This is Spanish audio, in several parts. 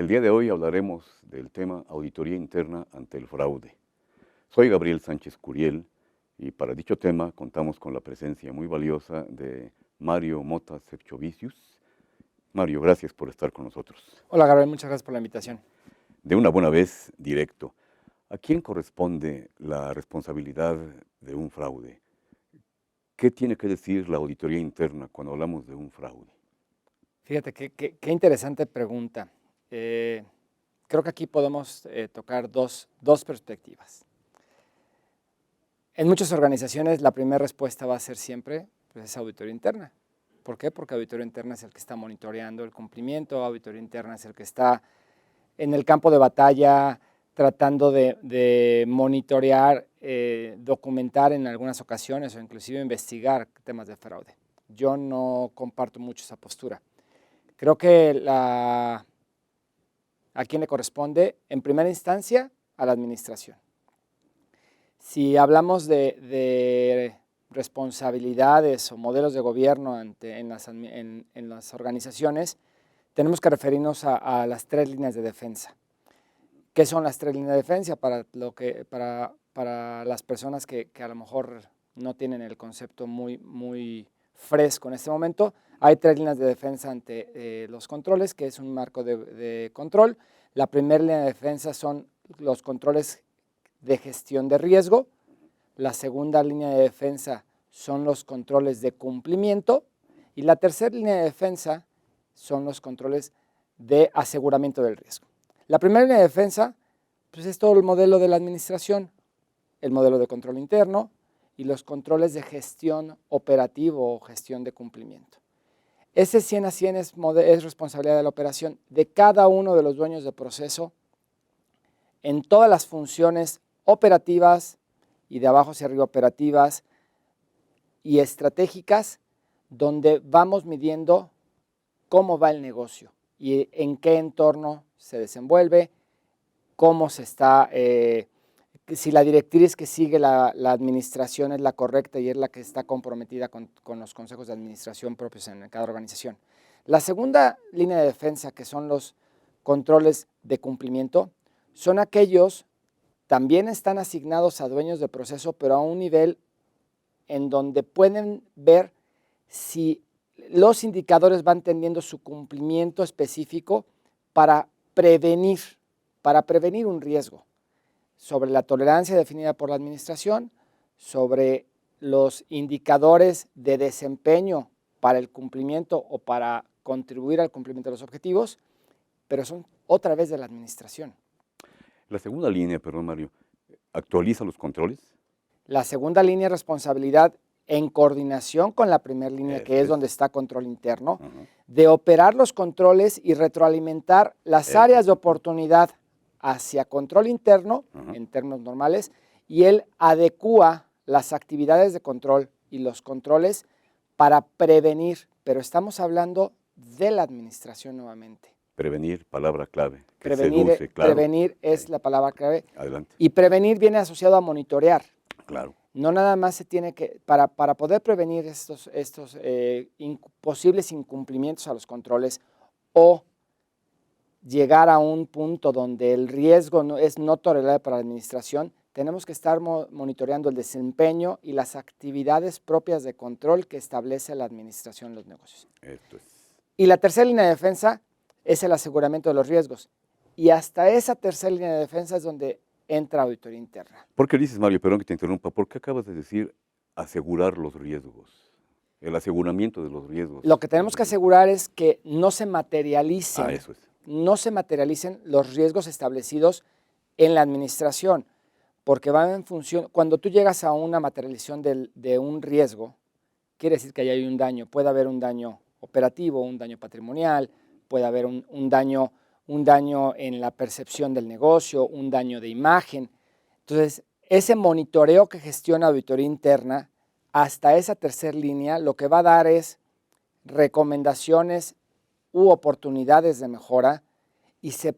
El día de hoy hablaremos del tema auditoría interna ante el fraude. Soy Gabriel Sánchez Curiel y para dicho tema contamos con la presencia muy valiosa de Mario Mota Sevchovicius. Mario, gracias por estar con nosotros. Hola Gabriel, muchas gracias por la invitación. De una buena vez, directo. ¿A quién corresponde la responsabilidad de un fraude? ¿Qué tiene que decir la auditoría interna cuando hablamos de un fraude? Fíjate, qué interesante pregunta. Creo que aquí podemos tocar dos perspectivas. En muchas organizaciones la primera respuesta va a ser siempre, pues, es auditoría interna. ¿Por qué? Porque auditoría interna es el que está monitoreando el cumplimiento, auditoría interna es el que está en el campo de batalla tratando de monitorear, documentar en algunas ocasiones o inclusive investigar temas de fraude. Yo no comparto mucho esa postura. Creo que a quién le corresponde, en primera instancia, a la administración. Si hablamos de responsabilidades o modelos de gobierno en las organizaciones, tenemos que referirnos a las tres líneas de defensa. ¿Qué son las tres líneas de defensa? Para las personas que a lo mejor no tienen el concepto muy fresco en este momento, hay tres líneas de defensa ante los controles, que es un marco de control. La primera línea de defensa son los controles de gestión de riesgo. La segunda línea de defensa son los controles de cumplimiento. Y la tercera línea de defensa son los controles de aseguramiento del riesgo. La primera línea de defensa, pues, es todo el modelo de la administración, el modelo de control interno y los controles de gestión operativo o gestión de cumplimiento. Ese 100 a 100 es responsabilidad de la operación de cada uno de los dueños de proceso en todas las funciones operativas y de abajo hacia arriba operativas y estratégicas, donde vamos midiendo cómo va el negocio y en qué entorno se desenvuelve, cómo se está, si la directriz que sigue la administración es la correcta y es la que está comprometida con los consejos de administración propios en cada organización. La segunda línea de defensa, que son los controles de cumplimiento, son aquellos, también están asignados a dueños de proceso, pero a un nivel en donde pueden ver si los indicadores van teniendo su cumplimiento específico para prevenir un riesgo sobre la tolerancia definida por la administración, sobre los indicadores de desempeño para el cumplimiento o para contribuir al cumplimiento de los objetivos, pero son otra vez de la administración. La segunda línea, perdón Mario, ¿actualiza los controles? La segunda línea es responsabilidad en coordinación con la primera línea, que es donde está control interno, de operar los controles y retroalimentar las áreas de oportunidad hacia control interno, en términos normales, y él adecúa las actividades de control y los controles para prevenir, pero estamos hablando de la administración nuevamente. Prevenir, palabra clave. Prevenir es la palabra clave. Adelante. Y prevenir viene asociado a monitorear. Claro. No nada más se tiene que, para poder prevenir estos posibles incumplimientos a los controles o llegar a un punto donde el riesgo es no tolerable para la administración, tenemos que estar monitoreando el desempeño y las actividades propias de control que establece la administración en los negocios. Esto es. Y la tercera línea de defensa es el aseguramiento de los riesgos. Y hasta esa tercera línea de defensa es donde entra auditoría interna. ¿Por qué dices, Mario, perdón que te interrumpa, por qué acabas de decir asegurar los riesgos? El aseguramiento de los riesgos. Lo que tenemos que asegurar es que no se materialicen, eso es. no se materialicen los riesgos establecidos en la administración, porque van en función, cuando tú llegas a una materialización de un riesgo, quiere decir que ahí hay un daño, puede haber un daño operativo, un daño patrimonial, puede haber un daño en la percepción del negocio, un daño de imagen. Entonces, ese monitoreo que gestiona auditoría interna, hasta esa tercera línea, lo que va a dar es recomendaciones u oportunidades de mejora y se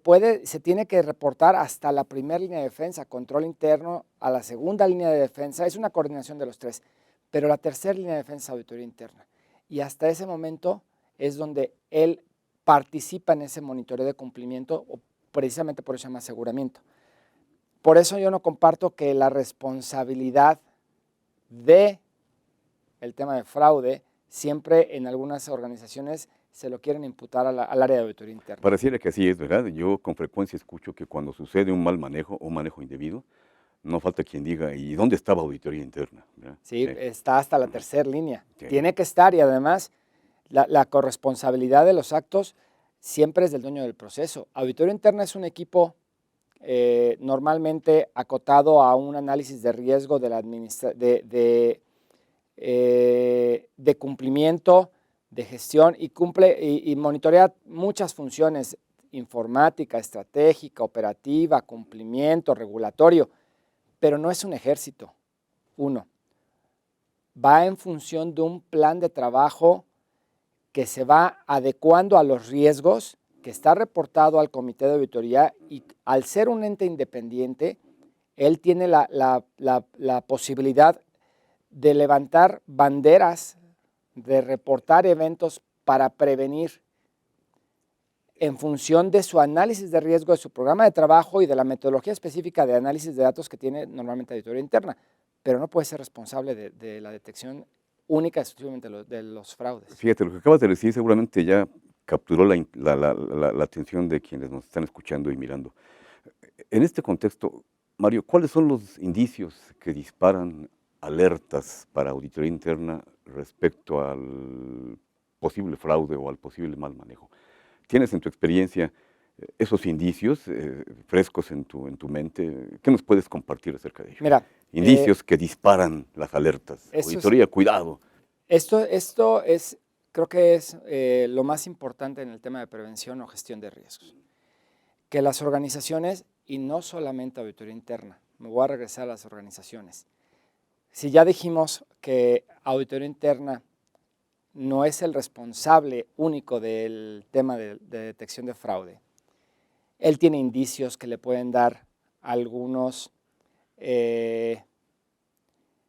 tiene que reportar hasta la primera línea de defensa, control interno, a la segunda línea de defensa. Es una coordinación de los tres, pero la tercera línea de defensa es auditoría interna. Y hasta ese momento es donde él participa en ese monitoreo de cumplimiento, o precisamente por eso se llama aseguramiento. Por eso yo no comparto que la responsabilidad de el tema de fraude siempre en algunas organizaciones se lo quieren imputar al área de auditoría interna. Pareciera que así es, ¿verdad? Yo con frecuencia escucho que cuando sucede un mal manejo o un manejo indebido, no falta quien diga, ¿y dónde estaba auditoría interna? Sí, está hasta la tercera línea. Sí. Tiene que estar, y además la corresponsabilidad de los actos siempre es del dueño del proceso. Auditoría interna es un equipo normalmente acotado a un análisis de riesgo de cumplimiento, de gestión, y monitorea muchas funciones: informática, estratégica, operativa, cumplimiento, regulatorio, pero no es un ejército. Va en función de un plan de trabajo que se va adecuando a los riesgos, que está reportado al comité de auditoría, y al ser un ente independiente, él tiene la posibilidad de levantar banderas, de reportar eventos para prevenir en función de su análisis de riesgo, de su programa de trabajo y de la metodología específica de análisis de datos que tiene normalmente auditoría interna, pero no puede ser responsable de la detección única exclusivamente de los fraudes. Fíjate, lo que acabas de decir seguramente ya capturó la atención de quienes nos están escuchando y mirando. En este contexto, Mario, ¿cuáles son los indicios que disparan alertas para auditoría interna respecto al posible fraude o al posible mal manejo? ¿Tienes en tu experiencia esos indicios frescos en tu mente? ¿Qué nos puedes compartir acerca de ello? Mira, indicios que disparan las alertas. Auditoría, cuidado. Esto creo que es lo más importante en el tema de prevención o gestión de riesgos. Que las organizaciones, y no solamente auditoría interna, me voy a regresar a las organizaciones. Si ya dijimos que auditoría interna no es el responsable único del tema de detección de fraude, él tiene indicios que le pueden dar algunos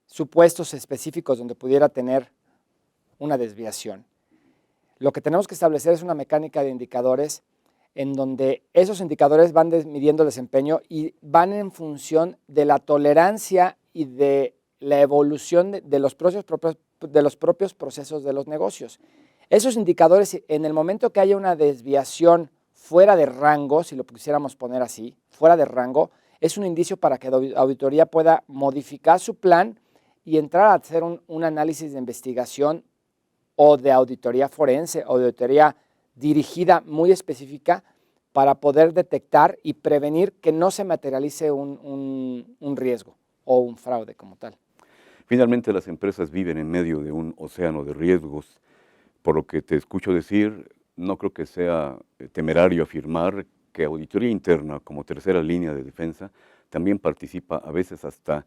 supuestos específicos donde pudiera tener una desviación. Lo que tenemos que establecer es una mecánica de indicadores en donde esos indicadores van midiendo el desempeño y van en función de la tolerancia y de la evolución de los propios procesos de los negocios. Esos indicadores, en el momento que haya una desviación fuera de rango, si lo quisiéramos poner así, fuera de rango, es un indicio para que la auditoría pueda modificar su plan y entrar a hacer un análisis de investigación o de auditoría forense o de auditoría dirigida muy específica para poder detectar y prevenir que no se materialice un riesgo o un fraude como tal. Finalmente, las empresas viven en medio de un océano de riesgos. Por lo que te escucho decir, no creo que sea temerario afirmar que auditoría interna, como tercera línea de defensa, también participa a veces hasta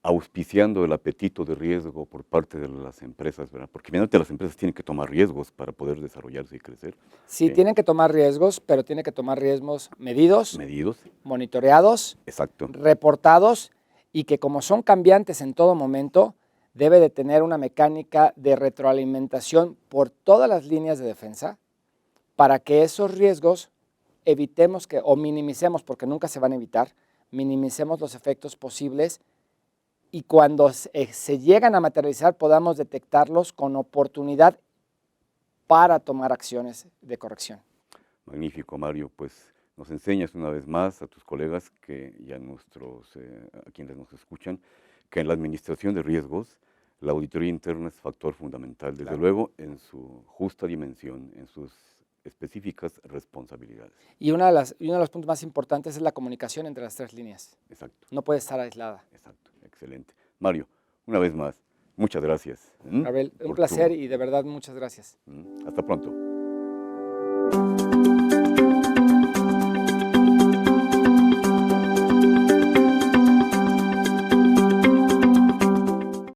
auspiciando el apetito de riesgo por parte de las empresas, ¿verdad? Porque finalmente las empresas tienen que tomar riesgos para poder desarrollarse y crecer. Sí, tienen que tomar riesgos, pero tienen que tomar riesgos medidos, monitoreados, exacto, reportados, y que como son cambiantes en todo momento, debe de tener una mecánica de retroalimentación por todas las líneas de defensa para que esos riesgos evitemos o minimicemos, porque nunca se van a evitar, minimicemos los efectos posibles, y cuando se llegan a materializar podamos detectarlos con oportunidad para tomar acciones de corrección. Magnífico, Mario. Pues nos enseñas una vez más a tus colegas y a quienes nos escuchan, que en la administración de riesgos la auditoría interna es factor fundamental, desde luego en su justa dimensión, en sus específicas responsabilidades. Y uno de los puntos más importantes es la comunicación entre las tres líneas. Exacto. No puede estar aislada. Exacto, excelente. Mario, una vez más, muchas gracias. Abel, un placer y de verdad muchas gracias. Hasta pronto.